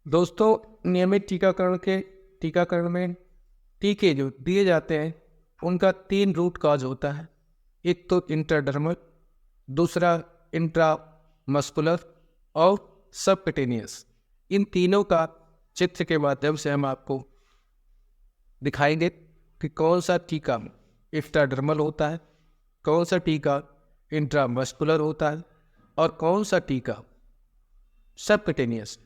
दोस्तों, नियमित टीकाकरण में टीके जो दिए जाते हैं उनका 3 रूट कॉज होता है। एक तो इंट्राडर्मल, दूसरा इंट्रामस्कुलर और सबक्यूटेनियस। इन तीनों का चित्र के माध्यम से हम आपको दिखाएंगे कि कौन सा टीका इंट्राडर्मल होता है, कौन सा टीका इंट्रामस्कुलर होता है और कौन सा टीका सबक्यूटेनियस।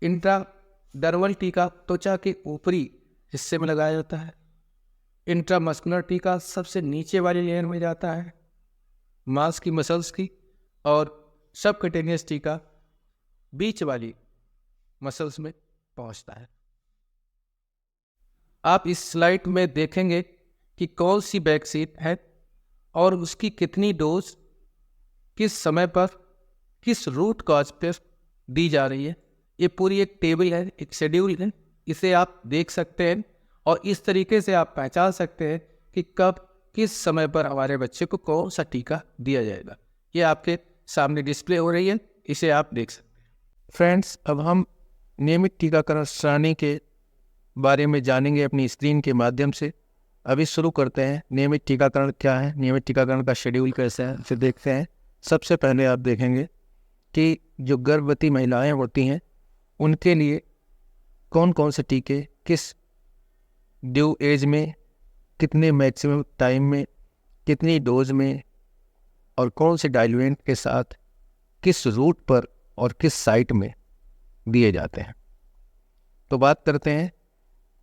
इंट्राडर्मल टीका त्वचा के ऊपरी हिस्से में लगाया जाता है। इंट्रामस्कुलर टीका सबसे नीचे वाली लेयर में जाता है, मांस की मसल्स की। और सबक्यूटेनियस टीका बीच वाली मसल्स में पहुंचता है। आप इस स्लाइड में देखेंगे कि कौन सी वैक्सीन है और उसकी कितनी डोज किस समय पर किस रूट कॉज पर दी जा रही है। ये पूरी एक टेबल है, एक शेड्यूल है, इसे आप देख सकते हैं और इस तरीके से आप पहचान सकते हैं कि कब किस समय पर हमारे बच्चे को कौन सा टीका दिया जाएगा। ये आपके सामने डिस्प्ले हो रही है, इसे आप देख सकते हैं। फ्रेंड्स, अब हम नियमित टीकाकरण सारणी के बारे में जानेंगे अपनी स्क्रीन के माध्यम से। अभी शुरू करते हैं। नियमित टीकाकरण क्या है, नियमित टीकाकरण का शेड्यूल कैसा है, फिर देखते हैं। सबसे पहले आप देखेंगे कि जो गर्भवती महिलाएं होती हैं उनके लिए कौन कौन से टीके किस ड्यू एज में, कितने मैक्सिमम टाइम में, कितनी डोज में और कौन से डाइल्यूएंट के साथ किस रूट पर और किस साइट में दिए जाते हैं। तो बात करते हैं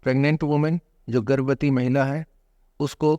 प्रेग्नेंट वुमेन, जो गर्भवती महिला है, उसको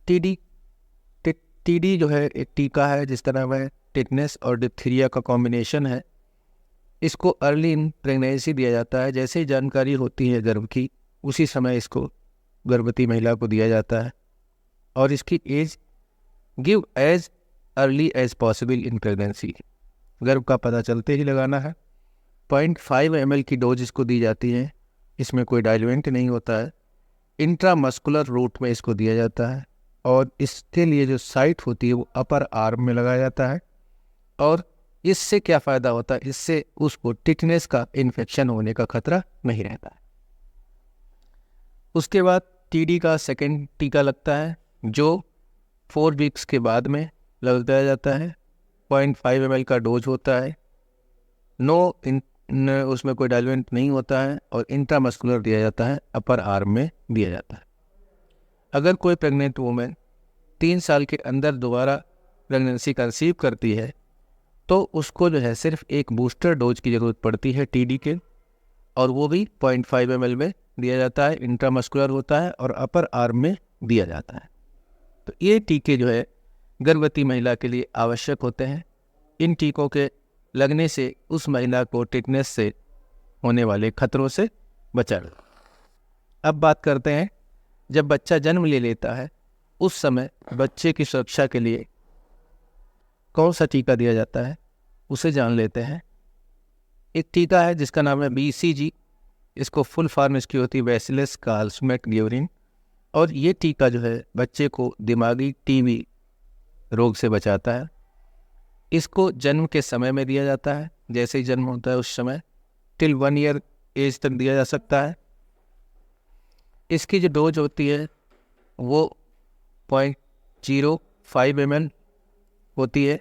टीडी जो है एक टीका है, जिस तरह वह टिटनेस और डिप्थीरिया का कॉम्बिनेशन है। इसको अर्ली इन प्रेगनेंसी दिया जाता है। जैसे ही जानकारी होती है गर्भ की, उसी समय इसको गर्भवती महिला को दिया जाता है और इसकी as give as early as possible in pregnancy. गर्भ का पता चलते ही लगाना है। 0.5 ml की डोज इसको दी जाती है। इसमें कोई डाइल्यूएंट नहीं होता है। इंट्रामस्कुलर रूट में इसको दिया जाता है और इसके लिए जो साइट होती है वो अपर आर्म में लगाया जाता है। और इससे क्या फ़ायदा होता है, इससे उसको टिटनेस का इन्फेक्शन होने का खतरा नहीं रहता है। उसके बाद टीडी का सेकेंड टीका लगता है, जो 4 वीक्स के बाद में लगाया जाता है। 0.5 ml का डोज होता है। उसमें कोई डाइल्यूएंट नहीं होता है और इंट्रामस्कुलर दिया जाता है, अपर आर्म में दिया जाता है। अगर कोई प्रेग्नेंट वुमेन 3 साल के अंदर दोबारा प्रेगनेंसी कंसीव करती है तो उसको जो है सिर्फ एक बूस्टर डोज की ज़रूरत पड़ती है टीडी के, और वो भी 0.5 ml में दिया जाता है। इंट्रामस्कुलर होता है और अपर आर्म में दिया जाता है। तो ये टीके जो है गर्भवती महिला के लिए आवश्यक होते हैं। इन टीकों के लगने से उस महिला को टिटनेस से होने वाले खतरों से बचा। अब बात करते हैं, जब बच्चा जन्म ले लेता है उस समय बच्चे की सुरक्षा के लिए कौन सा टीका दिया जाता है, उसे जान लेते हैं। एक टीका है जिसका नाम है BCG। इसको फुल फॉर्म इसकी होती है बैसिलस काल्समेट ग्यूरिन। और ये टीका जो है बच्चे को दिमागी टीबी रोग से बचाता है। इसको जन्म के समय में दिया जाता है। जैसे ही जन्म होता है उस समय टिल 1 ईयर एज तक दिया जा सकता है। इसकी जो डोज होती है वो 0.05 ml होती है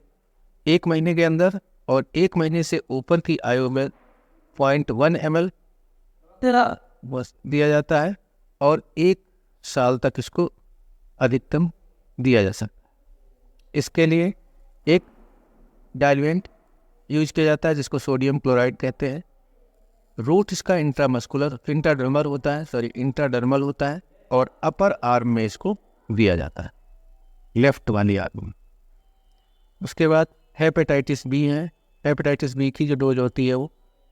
1 महीने के अंदर, और 1 महीने से ऊपर की आयु में 0.1 ml बस दिया जाता है और 1 साल तक इसको अधिकतम दिया जा सकता है। इसके लिए एक डाइल्यूएंट यूज किया जाता है जिसको सोडियम क्लोराइड कहते हैं। रूट इसका इंट्राडर्मल होता है और अपर आर्म में इसको दिया जाता है, लेफ्ट वाली आर्म में। उसके बाद हेपेटाइटिस बी है। हेपेटाइटिस बी की जो डोज होती है वो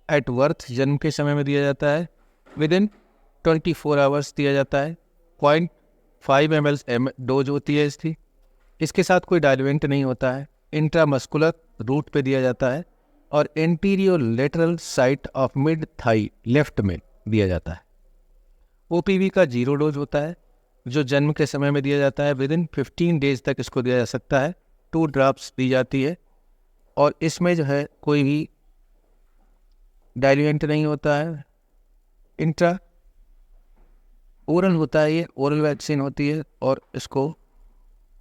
एट बर्थ, जन्म के समय में दिया जाता है। विदिन 24 आवर्स दिया जाता है। 0.5 ml डोज होती है इसकी। इसके साथ कोई डाइल्यूएंट नहीं होता है। इंट्रामस्कुलर रूट पे दिया जाता है और anterior lateral site of mid thigh left में दिया जाता है। OPV का 0 डोज होता है जो जन्म के समय में दिया जाता है। विदिन 15 डेज तक इसको दिया जा सकता है। 2 ड्रॉप्स दी जाती है और इसमें जो है कोई भी डाइल्यूएंट नहीं होता है, इंट्रा ओरल होता है, ये ओरल वैक्सीन होती है और इसको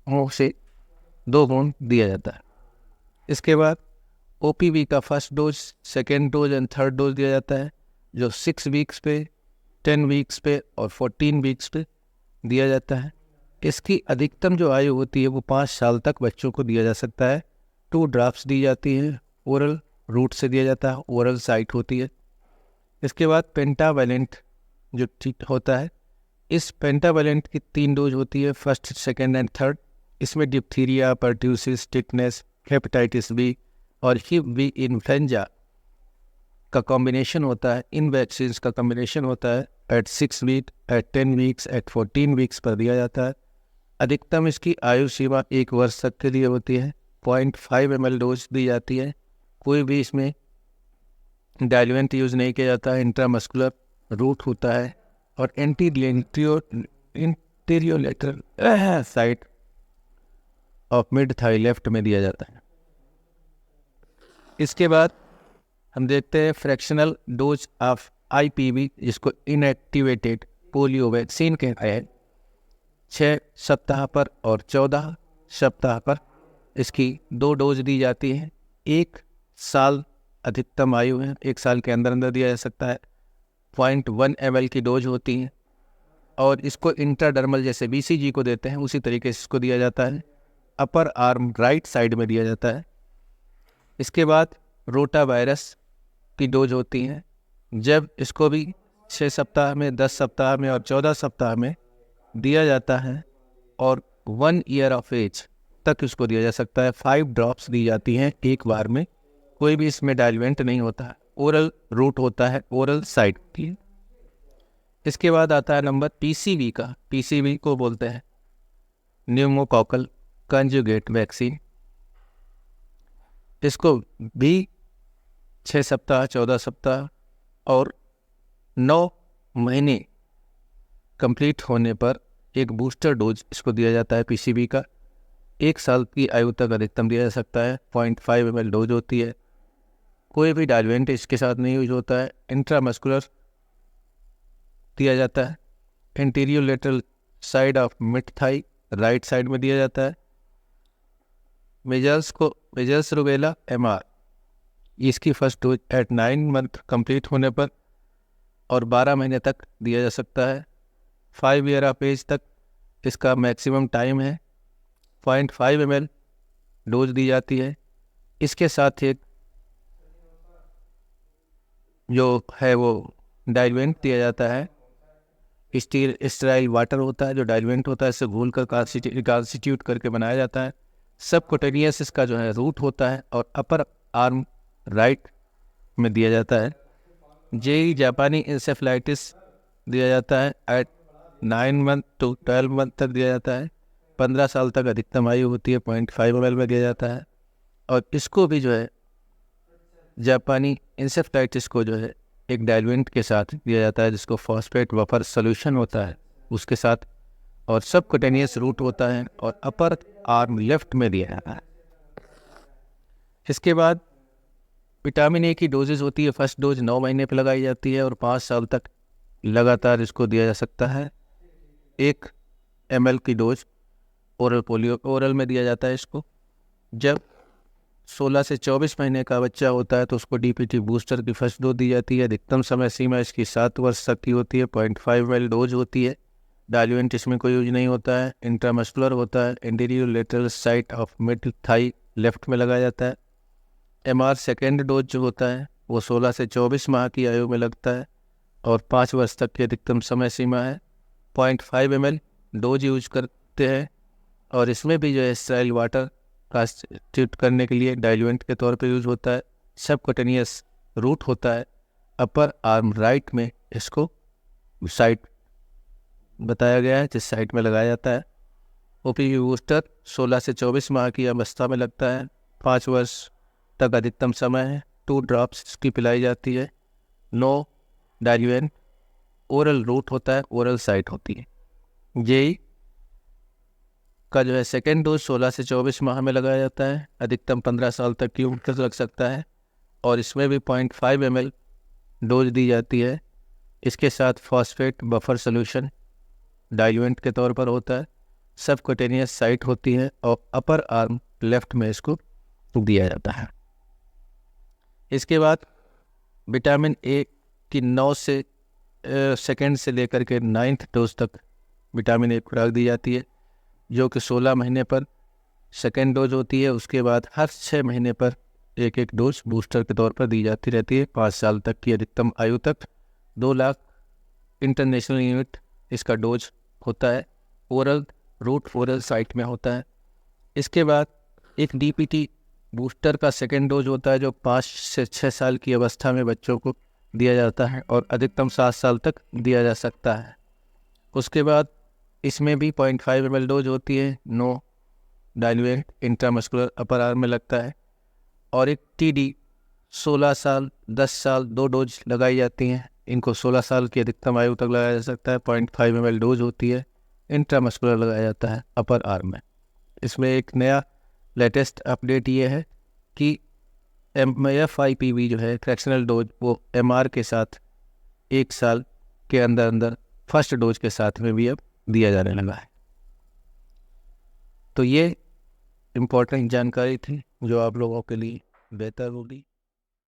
मुंह से 2 बूंद दिया जाता है। इसके बाद ओपीवी का first dose, second dose and third dose दिया जाता है, जो 6 वीक्स पे, 10 वीक्स पे और 14 वीक्स पे दिया जाता है। इसकी अधिकतम जो आयु होती है वो 5 साल तक बच्चों को दिया जा सकता है। 2 ड्रॉप्स दी जाती है, ओरल रूट से दिया जाता है, ओरल साइट होती है। इसके बाद पेंटावैलेंट जो होता है, इस पेंटावैलेंट की 3 डोज होती है, फर्स्ट, सेकेंड एंड थर्ड। इसमें diphtheria, pertussis, tetanus, hepatitis B और हिप बी इन्फ्लुएंजा का कॉम्बिनेशन होता है। इन वैक्सीन्स का कॉम्बिनेशन होता है at 6 week, at 10 weeks, at 14 weeks पर दिया जाता है। अधिकतम इसकी आयु सीमा 1 वर्ष तक के लिए होती है। 0.5 ml डोज दी जाती है। कोई भी इसमें डाइल्यूएंट यूज़ नहीं किया जाता है। इंट्रामस्कुलर रूट होता है और anterolateral side of mid thigh left में दिया जाता है। इसके बाद हम देखते हैं फ्रैक्शनल डोज ऑफ आईपीवी, जिसको इनएक्टिवेटेड पोलियो वैक्सीन कहते हैं। 6 सप्ताह पर और 14 सप्ताह पर इसकी 2 डोज दी जाती है। 1 साल अधिकतम आयु है, 1 साल के अंदर अंदर दिया जा सकता है। 0.1 ml की डोज होती है और इसको इंट्राडर्मल जैसे बीसीजी को देते हैं उसी तरीके से इसको दिया जाता है। अपर आर्म राइट साइड में दिया जाता है। इसके बाद रोटा वायरस की डोज होती है, जब इसको भी 6 सप्ताह में, 10 सप्ताह में और 14 सप्ताह में दिया जाता है और 1 ईयर ऑफ एज तक इसको दिया जा सकता है। 5 ड्रॉप्स दी जाती हैं एक बार में। कोई भी इसमें डाइल्यूएंट नहीं होता है। ओरल रूट होता है, ओरल साइड की। इसके बाद आता है नंबर पीसीवी का। पीसीवी को बोलते हैं न्यूमोकॉकल कंजुगेट वैक्सीन। इसको भी 6 सप्ताह, 14 सप्ताह और 9 महीने कंप्लीट होने पर एक बूस्टर डोज इसको दिया जाता है पीसीवी का। 1 साल की आयु तक अधिकतम दिया जा सकता है। 0.5 ml डोज होती है। कोई भी डाइल्यूएंट इसके साथ नहीं यूज होता है। इंट्रामस्कुलर दिया जाता है। Anterolateral side of mid thigh right side में दिया जाता है। मेजल्स रूबेला एमआर, इसकी first dose at 9 month complete होने पर और 12 महीने तक दिया जा सकता है। 5 ईयर ऑफ एज तक इसका मैक्सिमम टाइम है। 0.5 ml डोज दी जाती है। इसके साथ एक जो है वो डाइल्यूएंट दिया जाता है। स्टेराइल वाटर होता है जो डाइल्यूएंट होता है, इससे घोल कर कॉन्स्टिट्यूट करके बनाया जाता है। सबकुटेनियस इसका जो है रूट होता है और अपर आर्म राइट में दिया जाता है। जापानी इंसेफ्लाइटिस दिया जाता है एट 9 मंथ टू 12 मंथ तक दिया जाता है। 15 साल तक अधिकतम आयु होती है। 0.5 ml में दिया जाता है। और इसको भी जो है जापानी इंसेफ्लाइटिस को जो है एक डाइल्यूएंट के साथ दिया जाता है, जिसको फॉस्फेट वफर सोल्यूशन होता है उसके साथ, और सबकुटेनियस रूट होता है और अपर आर्म लेफ्ट में दिया जाता है। इसके बाद विटामिन ए की डोजेज होती है। फर्स्ट डोज 9 महीने पर लगाई जाती है और 5 साल तक लगातार इसको दिया जा सकता है। 1 ml की डोज ओरल में दिया जाता है इसको। जब 16 से 24 महीने का बच्चा होता है तो उसको डीपीटी बूस्टर की फर्स्ट डोज दी जाती है। अधिकतम समय सीमा इसकी 7 वर्ष तक की होती है। 0.5 ml डोज होती है। डाइल्यूएंट इसमें कोई यूज नहीं होता है। इंट्रामस्कुलर होता है। Anterolateral side of mid thigh left में लगाया जाता है। एमआर सेकेंड डोज जो होता है वो 16 से 24 माह की आयु में लगता है और 5 वर्ष तक की अधिकतम समय सीमा है। 0.5 ml डोज यूज करते हैं और इसमें भी जो है स्टेराइल वाटर कॉन्स्टिट्यूट करने के लिए डाइल्यूएंट के तौर पर यूज होता है। सबकुटेनियस रूट होता है। अपर आर्म राइट में इसको साइट बताया गया है जिस साइट में लगाया जाता है। ओपीवी बूस्टर 16 से 24 माह की अवस्था में लगता है। 5 वर्ष तक अधिकतम समय है। 2 ड्रॉप्स इसकी पिलाई जाती है। 9 डाइल्यूएंट ओरल रूट होता है, ओरल साइट होती है। जेई का जो है सेकेंड डोज 16 से 24 माह में लगाया जाता है। अधिकतम 15 साल तक की उम्र तक लग सकता है और इसमें भी 0.5 ml डोज दी जाती है। इसके साथ फॉस्फेट बफर सोल्यूशन डाइल्यूएंट के तौर पर होता है। सबक्यूटेनियस साइट होती है और अपर आर्म लेफ्ट में इसको दिया जाता है। इसके बाद विटामिन ए की 9 से सेकेंड से लेकर के 9th डोज तक विटामिन ए खुराक दी जाती है, जो कि 16 महीने पर सेकेंड डोज होती है। उसके बाद हर 6 महीने पर एक एक डोज बूस्टर के तौर पर दी जाती रहती है। 5 साल तक की अधिकतम आयु तक 2 लाख इंटरनेशनल यूनिट इसका डोज होता है। ओरल रूट ओरल साइट में होता है। इसके बाद एक डीपीटी बूस्टर का सेकेंड डोज होता है, जो 5 से 6 साल की अवस्था में बच्चों को दिया जाता है और अधिकतम 7 साल तक दिया जा सकता है। उसके बाद इसमें भी 0.5 ml डोज होती है। No diluent intramuscular upper arm में लगता है। और एक टीडी 16 साल 10 साल 2 डोज लगाई जाती हैं। इनको 16 साल की अधिकतम आयु तक लगाया जा सकता है। 0.5 ml डोज होती है। इंट्रामस्कुलर लगाया जाता है अपर आर्म में। इसमें एक नया लेटेस्ट अपडेट ये है कि FIPV जो है फ्रैक्शनल डोज, वो MR के साथ 1 साल के अंदर अंदर फर्स्ट डोज के साथ में भी अब दिया जाने लगा है। तो ये इम्पोर्टेंट जानकारी थी जो आप लोगों के लिए बेहतर होगी।